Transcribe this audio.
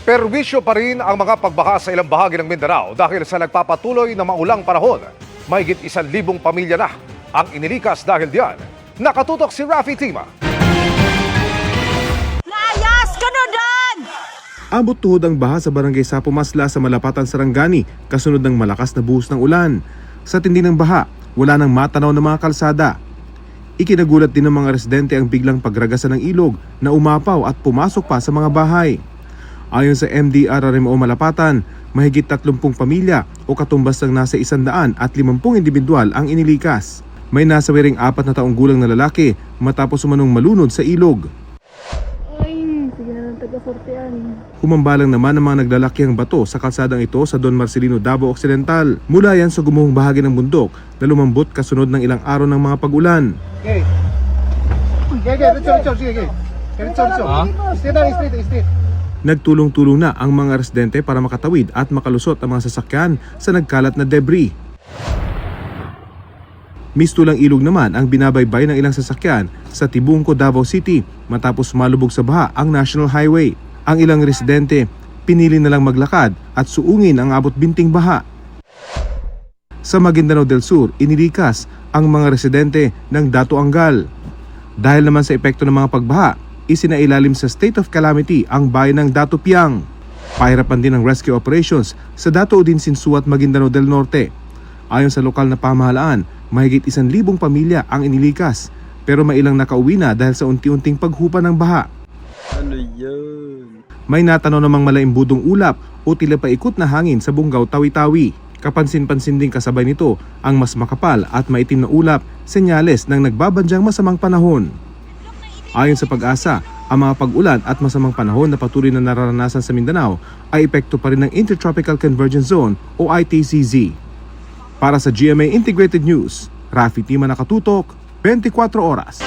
Perwisyo pa rin ang mga pagbaha sa ilang bahagi ng Mindanao dahil sa nagpapatuloy na maulang panahon. Mahigit 1,000 pamilya na ang inilikas dahil diyan. Nakatutok si Rafi Tima. Layas ka na dan! Abot tuhod ang baha sa barangay Sapo Masla sa Malapatan, Sarangani kasunod ng malakas na buhos ng ulan. Sa tindi ng baha, wala nang matanaw ng mga kalsada. Ikinagulat din ng mga residente ang biglang pagragasan ng ilog na umapaw at pumasok pa sa mga bahay. Ayon sa MDRRMO Malapatan, mahigit 30 pamilya o katumbas ng nasa 150 individual ang inilikas. May nasawiring 4 na taong gulang na lalaki matapos umanong malunod sa ilog. Ay, sige na lang taga-sortean. Humambalang naman ang mga naglalakihang bato sa kalsadang ito sa Don Marcelino, Davao Occidental. Mula yan sa gumuhong bahagi ng bundok na lumambot kasunod ng ilang araw ng mga pag-ulan. Nagtulong-tulong na ang mga residente para makatawid at makalusot ang mga sasakyan sa nagkalat na debris. Mistulang ilog naman ang binabaybay ng ilang sasakyan sa Tibungco, Davao City matapos malubog sa baha ang National Highway. Ang ilang residente pinili na lang maglakad at suungin ang abot binting baha. Sa Maguindanao del Sur, inilikas ang mga residente ng Dato Angal. Dahil naman sa epekto ng mga pagbaha, isinailalim sa state of calamity ang bayan ng Dato Piang. Pahirapan din ang rescue operations sa Dato Udin Sinsuat, Maguindanao del Norte. Ayon sa lokal na pamahalaan, mahigit 1,000 pamilya ang inilikas pero may ilang nakauwi na dahil sa unti-unting paghupa ng baha. Ano yun? May natanaw namang malaimbudong ulap o tila paikot na hangin sa Bungaw, Tawi-Tawi. Kapansin-pansin din kasabay nito ang mas makapal at maitim na ulap, senyales ng nagbabandyang masamang panahon. Ayon sa Pag-asa, ang mga pag-ulan at masamang panahon na patuloy na nararanasan sa Mindanao ay epekto pa rin ng Intertropical Convergence Zone o ITCZ. Para sa GMA Integrated News, Rafi Tima, nakatutok, 24 oras.